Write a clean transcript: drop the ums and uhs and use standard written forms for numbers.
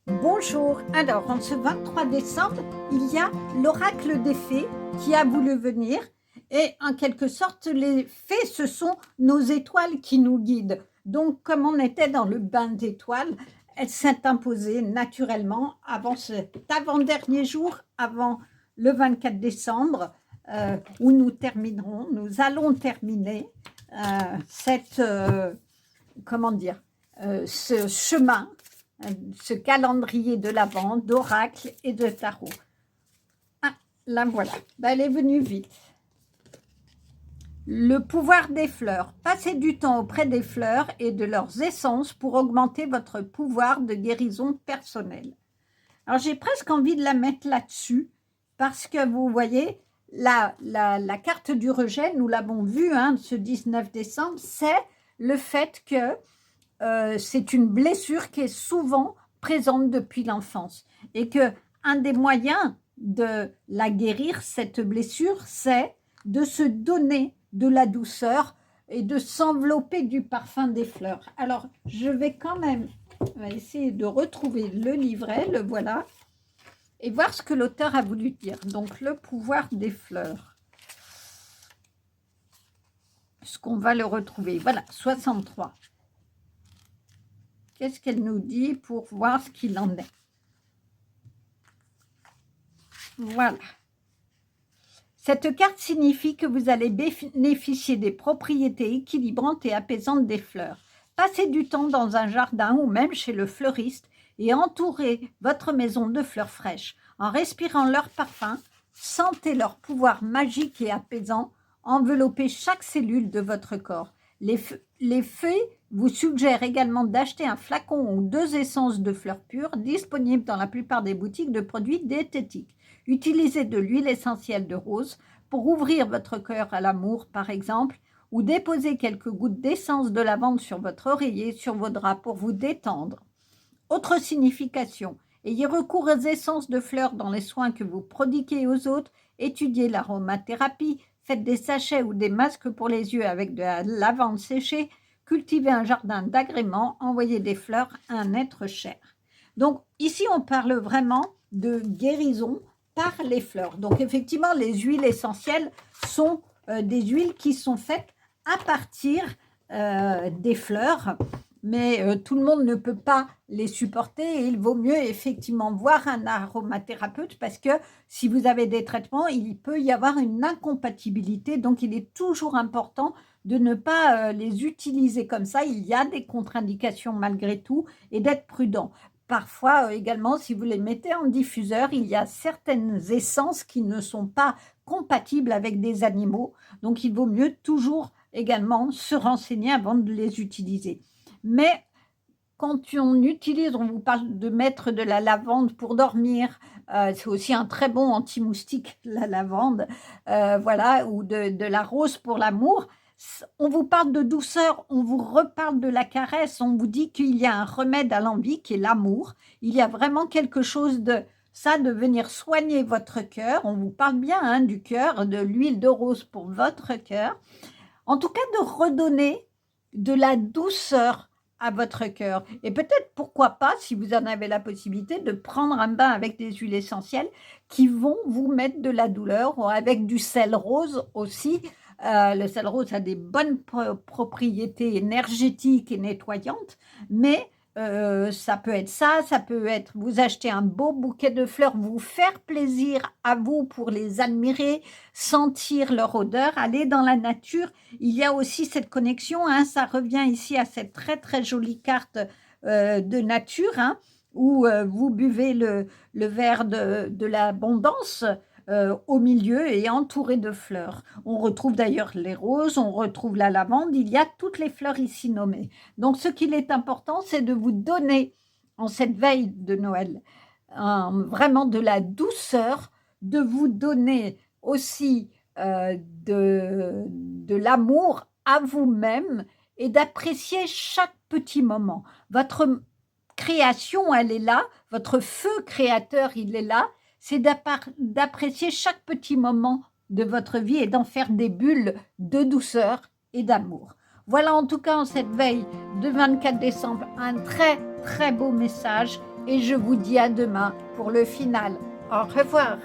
Bonjour, alors en ce 23 décembre, il y a l'oracle des fées qui a voulu venir et en quelque sorte les fées ce sont nos étoiles qui nous guident. Donc comme on était dans le bain d'étoiles, elle s'est imposée naturellement avant cet avant-dernier jour, avant le 24 décembre où nous allons terminer ce chemin, ce calendrier de l'Avent, d'oracle et de tarot. Ah, là voilà, elle est venue vite. Le pouvoir des fleurs. Passez du temps auprès des fleurs et de leurs essences pour augmenter votre pouvoir de guérison personnelle. Alors j'ai presque envie de la mettre là-dessus parce que vous voyez, la carte du rejet, nous l'avons vu ce 19 décembre, c'est le fait que c'est une blessure qui est souvent présente depuis l'enfance et que un des moyens de la guérir, cette blessure, c'est de se donner de la douceur et de s'envelopper du parfum des fleurs. Alors, je vais quand même essayer de retrouver le livret, le voilà, et voir ce que l'auteur a voulu dire. Donc, le pouvoir des fleurs. Ce qu'on va le retrouver. Voilà, 63. Qu'est-ce qu'elle nous dit pour voir ce qu'il en est? Voilà. Cette carte signifie que vous allez bénéficier des propriétés équilibrantes et apaisantes des fleurs. Passez du temps dans un jardin ou même chez le fleuriste et entourez votre maison de fleurs fraîches. En respirant leur parfum, sentez leur pouvoir magique et apaisant envelopper chaque cellule de votre corps. Les fées vous suggèrent également d'acheter un flacon ou 2 essences de fleurs pures disponibles dans la plupart des boutiques de produits diététiques. Utilisez de l'huile essentielle de rose pour ouvrir votre cœur à l'amour, par exemple, ou déposez quelques gouttes d'essence de lavande sur votre oreiller, sur vos draps pour vous détendre. Autre signification, ayez recours aux essences de fleurs dans les soins que vous prodiguez aux autres, étudiez l'aromathérapie, faites des sachets ou des masques pour les yeux avec de la lavande séchée, cultivez un jardin d'agrément, envoyez des fleurs à un être cher. Donc ici, on parle vraiment de guérison par les fleurs. Donc effectivement, les huiles essentielles sont des huiles qui sont faites à partir des fleurs, mais tout le monde ne peut pas les supporter et il vaut mieux effectivement voir un aromathérapeute parce que si vous avez des traitements, il peut y avoir une incompatibilité, donc il est toujours important de ne pas les utiliser comme ça. Il y a des contre-indications malgré tout et d'être prudent. Parfois également, si vous les mettez en diffuseur, il y a certaines essences qui ne sont pas compatibles avec des animaux. Donc, il vaut mieux toujours également se renseigner avant de les utiliser. Mais quand on utilise, on vous parle de mettre de la lavande pour dormir, c'est aussi un très bon anti-moustique, la lavande, voilà, ou de la rose pour l'amour. On vous parle de douceur, on vous reparle de la caresse, on vous dit qu'il y a un remède à l'envie qui est l'amour. Il y a vraiment quelque chose de ça, de venir soigner votre cœur. On vous parle bien du cœur, de l'huile de rose pour votre cœur. En tout cas, de redonner de la douceur à votre cœur. Et peut-être, pourquoi pas, si vous en avez la possibilité, de prendre un bain avec des huiles essentielles qui vont vous mettre de la douleur, ou avec du sel rose aussi. Le sel rose a des bonnes propriétés énergétiques et nettoyantes, mais ça peut être ça peut être vous acheter un beau bouquet de fleurs, vous faire plaisir à vous pour les admirer, sentir leur odeur, aller dans la nature. Il y a aussi cette connexion, ça revient ici à cette très très jolie carte de nature, où vous buvez le verre de l'abondance au milieu et entouré de fleurs. On retrouve d'ailleurs les roses, on retrouve la lavande, il y a toutes les fleurs ici nommées. Donc ce qu'il est important, c'est de vous donner en cette veille de Noël vraiment de la douceur, de vous donner aussi de l'amour à vous-même et d'apprécier chaque petit moment. Votre création, elle est là, votre feu créateur, il est là, c'est d'apprécier chaque petit moment de votre vie et d'en faire des bulles de douceur et d'amour. Voilà en tout cas en cette veille de 24 décembre un très très beau message et je vous dis à demain pour le final. Au revoir.